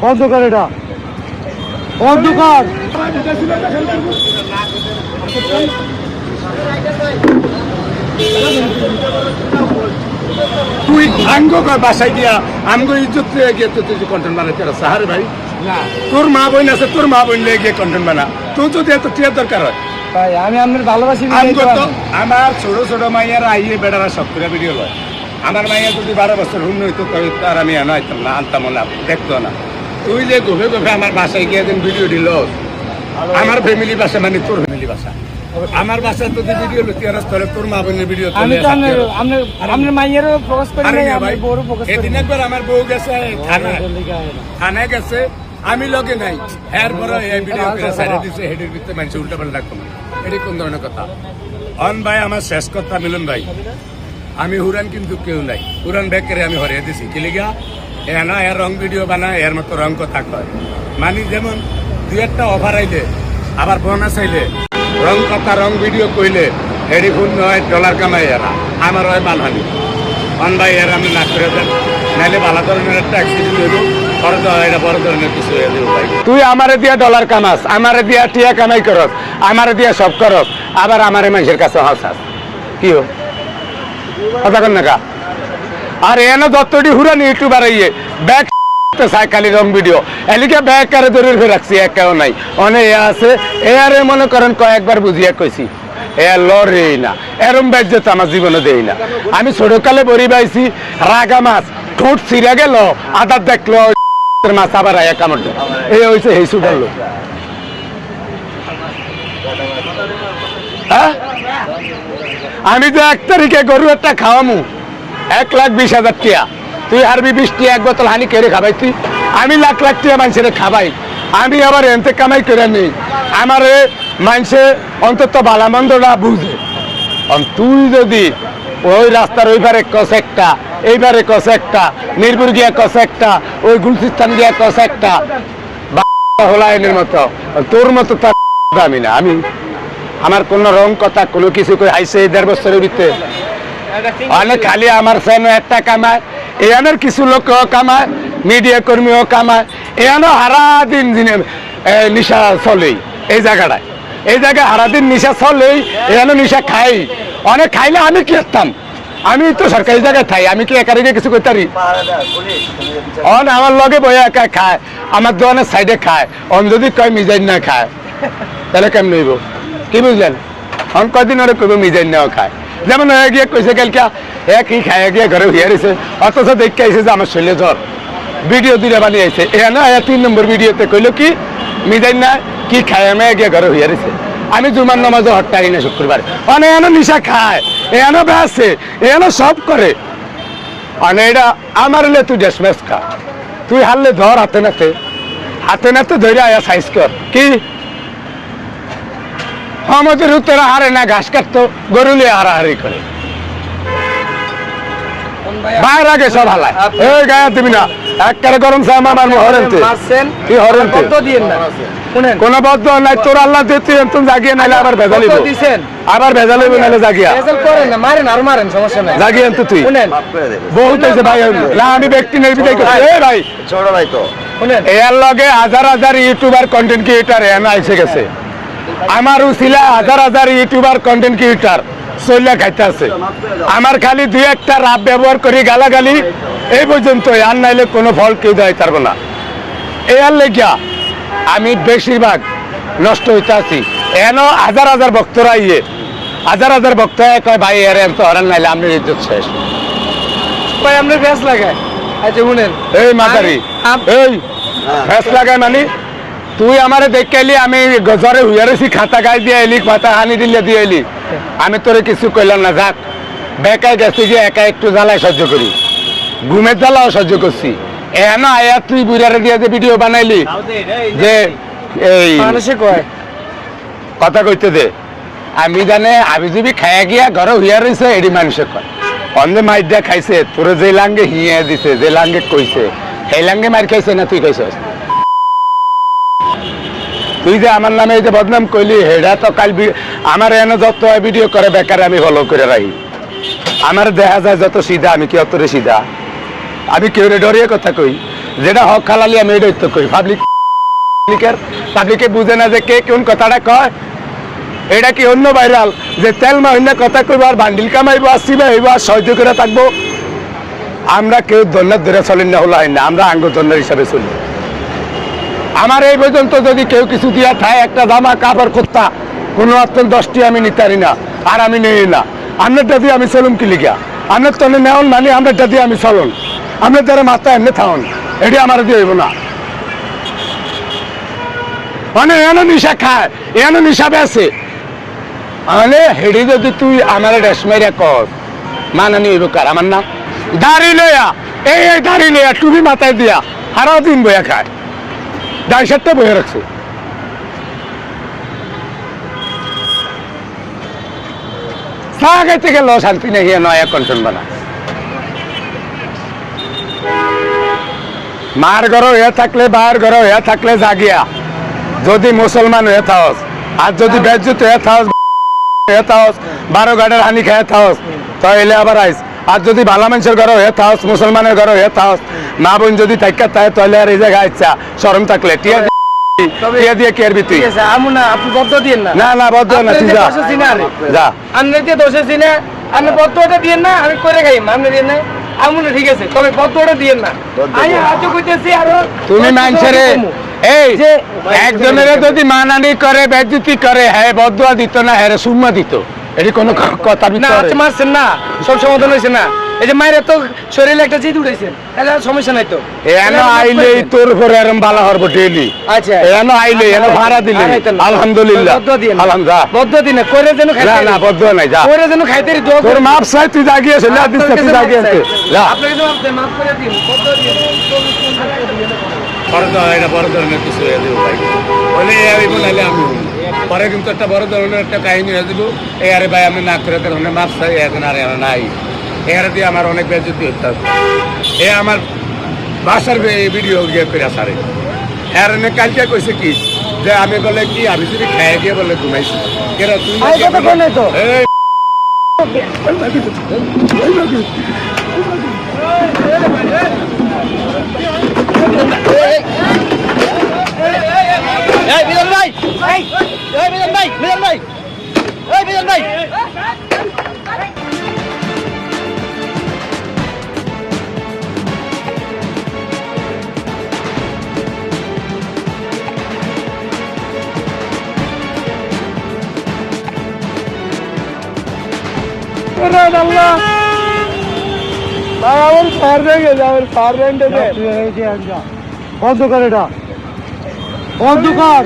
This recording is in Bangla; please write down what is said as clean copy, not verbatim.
অন্ধকার এটা অন্ধকার তুই আঙ্গ বাসায় দিয়া আমগো ইজ্জত লিয়ে গিয়ে তুই কন্টেন্ট বানাইতে সাহারে ভাই তোর মা বোন আছে তোর মা বোন লিয়ে গিয়ে কন্টেন্ট বানা তোর যদি এত টিয়ার দরকার হয় ভাই আমি আপনার ভালোবাসি আমার ছোট ছোট মাইয়ারা আইয়ে বেড়ারা সব করে ভিডিও লয় আমার মাইয়া যদি 12 বছর হুন হইতো তার আমি আনাইতাম না আনতাম না দেখতো না তুই যে গোভে গোভে আমার বাসায় গিয়ে দিন ভিডিও দিল আমার ফ্যামিলি বাসা মানে তোর ফ্যামিলি বাসা আমার বাসায় যদি ভিডিও লতি আর তাহলে তোর মা বোনের ভিডিও আমি তো আপনার মাইয়েরও ফোকাস করি না আমি বউরও ফোকাস করি এদিন একবার আমার বউ গেছে থানায় গেছে আমি লগে নাই এরপরে এই ভিডিও করে সাইডে দিছে হেডের ভিতরে মানুষ উল্টা পাল্টা রাখতো এটি কোন ধরনের কথা অন ভাই আমার শেষ কথা মিলন ভাই আমি হুরান কিন্তু কেউ নাই হুরান ব্যাগ করে আমি হরিয়ে দিছি কি লিগা না এর রং ভিডিও বানায় এর মতো রং কথা কয় মানে যেমন দুই একটা অফার আইলে আবার বোনাস আইলে রং কথা রং ভিডিও কইলে হেডি ফোন নয় ডলার কামাই এরা আমার হয় মানহানি অন ভাই এর আমি না করে দেন নাইলে ভালো ধরনের একটা অ্যাক্সিডেন্ট হইব বড় ধরনের কিছু হয়ে যাবে ভাই তুই আমারে দিয়া ডলার কামাস আমারে দিয়া টিয়া কামাই করস আমারে দিয়া সব করস আবার আমারে মানুষের কাছে হাসাস কি হো কথা কন না আর এনে যতটি হুরান ইউটিউবার আইয়ে ব্যাগ চাই খালি রং ভিডিও এলিকে ব্যাগ কারে ধরে রাখছি একাও নাই অনেক এ আছে এয়ারে মনে করেন কয়েকবার বুঝিয়া কইছি এ লড়ে না এরম ব্যাগ যেত আমার জীবনে দেই না আমি ছোটকালে বড়ি পাইছি রাগা মাছ ঠোঁট ছিঁড়ে গেল আদার দেখলো মাছ আবার আয়া কামড় এই হয়েছে এই সুটার লোক হ্যাঁ আমি তো 1 তারিখে গরু একটা খাওয়ামু 1,20,000 টাকা তুই হারবি 20 টাকা এক বোতল হানি কেড়ে খাবাই তুই আমি লাখ লাখ টাকা মানুষের খাবাই আমি আবার এনতে কামাই করে নেই আমার মানুষে অন্তত ভালামন্দটা বুঝে তুই যদি ওই রাস্তার ওইবারে কস একটা এইবারে কস একটা নির্ভুর গিয়া কস একটা ওই গুলচিস্তান গিয়া কস একটা হোলায়নের মতো তোর মতো তার আমি না আমি আমার কোনো রং কথা কোনো কিছু করে আইসে 1.5 বছরের ভিতরে অনেক খালি আমার ফ্যানও একটা কামায় এখানের কিছু লোক কামায় মিডিয়া কর্মীও কামায় এখানে হারাদিন নিশা চলেই এই জায়গাটায় এই জায়গায় হারাদিন নিশা চলেই এখানে নিশা খাই অনেক খাইলে আমি কি করতাম আমি তো সরকারি জায়গায় খাই আমি কি একারে কিছু করতে পারি অন আমার লগে বয়ে একা খায় আমার দোকানের সাইডে খায় অন যদি কয় মিজাইন না খায় তাহলে কেমন হইব কি বুঝলেন অন কয়দিন ওরা কইব মিজাইন নাও খায় যেমন হয়ে গিয়ে কইছে কালকে কি খায় গিয়ে ঘরে হইয়া রয়েছে অথচ দেখে আইছে যে আমার শরীরে জ্বর ভিডিও 2টা বানিয়ে আইছে এখানে 3 নম্বর ভিডিওতে কইলো কি মিজাইন না কি খায় আমি গিয়ে ঘরে হইয়া রয়েছে আমি জুমার নামাজও হট্টাই না শুক্রবার অনেক এনো নিশা খায় এনো বেসে এনো সব করে অনেক এটা আমার হলে তুই ডেসমেস খা তুই হারলে ধর হাতে নাতে ধরে আয়া সাইজ কর কি আমাদের উত্তরা হারে না ঘাস কাটতো গরুলে হারাহারি করে বাইরে আগে সব হালায় এই গায়ে দিবি না একবারে গরম চা আমার হরেনতে কি হরেনতে কোন বদ্ধ নাই তোর আল্লাহ দিতে তুমি জাগিয়ে নাইলে আবার ভেজালিব আবার ভেজালিব নাইলে জাগিয়া জাগিয়ে আনতো তুই বহুত হয়েছে ভাই না আমি ব্যক্তি নির্বিধায় করছি এই ভাই ছোট ভাই তো এর লগে হাজার ইউটিউবার কন্টেন্ট ক্রিয়েটার এনে আইসে গেছে আমার উছিলা হাজার ইউটিউবার কন্টেন্ট ক্রিয়েটার চল্লা খাইতে আছে আমার খালি 2-1টা রাব ব্যবহার করি গালাগালি এই পর্যন্ত আর নাইলে কোনো ফল কেউ দেয় পারবো না এর লেগিয়া আমি বেশিরভাগ নষ্ট হইতে আছি এনো হাজার ভক্তরা হাজার ভক্ত কয় ভাই এর এত হরান নাইলে আপনার ইজ্জত শেষ ভাই আপনার ব্যাস লাগায় আচ্ছা শুনেন এই মাদারি এই ব্যাস লাগায় মানে তুই আমারে দেখে এলি আমি গজরে হুইয়া রয়েছি খাতা গায়ে দিয়ে এলি পাতা হানি দিলে দিয়ে এলি আমি তোরে কিছু কইলাম না যাক বেকায় গেছি যে একা একটু জ্বালায় সহ্য করি ঘুমের জ্বালাও সহ্য করছি এনা আয়া তুই বুড়ারে দিয়ে যে ভিডিও বানাইলি যে এই মানুষে কয় কথা কইতে দে আমি জানে আমি যদি খাইয়া গিয়া ঘরে হইয়া রয়েছে এডি মানুষে কয় অন্ধে মাইর দিয়া খাইছে তোরে যে লাঙ্গে হিয়ে দিছে যে লাঙ্গে কইছে সেই লাঙ্গে মার খাইছে না তুই কইছস তুই যে আমার নামে এই যে বদনাম কইলি হেডা তো কাল আমার এনে যত ভিডিও করে বেকার আমি ফলো করে রাখি আমার দেখা যায় যত সিধা আমি কি অতরে সিধা আমি কেউ ডরিয়ে কথা কই যেটা হক খালালি আমি এটাই তো কই পাবলিকে বুঝে না যে কে কোন কথাটা কয় এটা কি অন্য ভাইরাল যে তেল মাহিনা কথা কইব আর বান্ডিল কামাইব আর সিবা হইব আর সহ্য করে থাকবো আমরা কেউ ধন্যবাদ ধরে চলেন না হলো হয় না আমরা আঙ্গ ধন্যবাদ হিসাবে চলি আমার এই পর্যন্ত যদি কেউ কিছু দিয়া থাকে একটা জামা কাপড় কুত্তা কোনো অর্থের 10টি আমি নিতারি না আর আমি নেই না আপনারটা দিয়ে আমি চলুম কি লিখা আপনার তলে নেওয়ান মানে আপনারটা দিয়ে আমি চলুন আপনার দ্বারা মাথা এমনি থাকুন এটি আমার দিয়ে হইব না মানে এনো নিশা খায় এনো নিশা বেছে মানে হেডি যদি তুই আমার রেশমাইরা কর মানানি হইব কার আমার নাম দাড়ি লইয়া এই দাড়ি লইয়া টুপি মাথায় দিয়া সারা দিন বইয়া খায় দাড়ি সাতটা বইয়া রাখছে চা খাইতে গেল শান্তি নেই নয়া কন্টন বানা মার ঘর হয়ে থাকলে বার ঘর হয়ে থাকলে জাগিয়া যদি মুসলমান হয়ে থাকস আর যদি বেজ্জুত হয়ে থাকস 12 গাড়ের হানি খেয়ে থাকস তাহলে আবার আইস আর যদি ভালো মানুষের ঘর হয়ে থাকস মুসলমানের ঘর হয়ে থাকস মা বোন যদি থাকা থাকে তাহলে আর এই জায়গায় ইচ্ছা শরম থাকলে টিয়া দিয়ে কে আরবি তুই আপনি বদ্ধ দিন না না না বদ্ধ না তুই যা যা আপনি দিয়ে দোষে চিনে আপনি বদ্ধটা দিয়েন না আমি করে খাই আপনি দিয়ে না আমুন ঠিক আছে তবে বদ্ধটা দিয়েন না আমি আজও কইতেছি আর তুমি মানুষের এই যে একজনের যদি মানানি করে বেজ্জতি করে হ্যাঁ বদুয়া দিত না হ্যাঁ সুম্মা দিত এটি কোনো কথা না আচ্ছা মারছেন না সব সমাধান হয়েছে না এই যে মায়ের তো শরীরে একটা জিদ উঠেছেন তাহলে সমস্যা নাই তো এনো আইলে তোর উপরে এরম বালা হরব ডেইলি আচ্ছা এনো আইলে এনো ভাড়া দিলে আলহামদুলিল্লাহ আলহামদুলিল্লাহ বদ্ধ দিন করে যেন খাইতে না না বদ্ধ নাই যা করে যেন খাইতে দোয়া তোর মাপ চাই তুই জাগিয়ে চলে আদিস তুই জাগিয়ে যা আপনাকে তো মাফ করে দিন বদ্ধ দিন বড় ধরনের এটা বড় ধরনের কিছু হয়ে দেবো ভাই বলে আমি বলাইলে আমি পরে কিন্তু একটা বড় ধরনের একটা কাহিনী হয়ে দেবো এই আরে ভাই আমি না করে ধরনের মাপ চাই এখন আর নাই এর দিয়ে আমার অনেক বেজ্জতি হতে হবে এ আমার বাসার ভিডিও গিয়ে করে সারে এর কালকে কইছে কি যে আমি বলে কি আমি যদি খাই দিয়ে বলে ঘুমাইছি কেরা তুই মিলন ভাই মিলন ভাই মিলন ভাই মিলন ভাই আল্লাহ আমার ফায়ার ব্যান্ড আমার ফায়ার ব্যান্ড বন্ধ কর এটা বন্ধ কর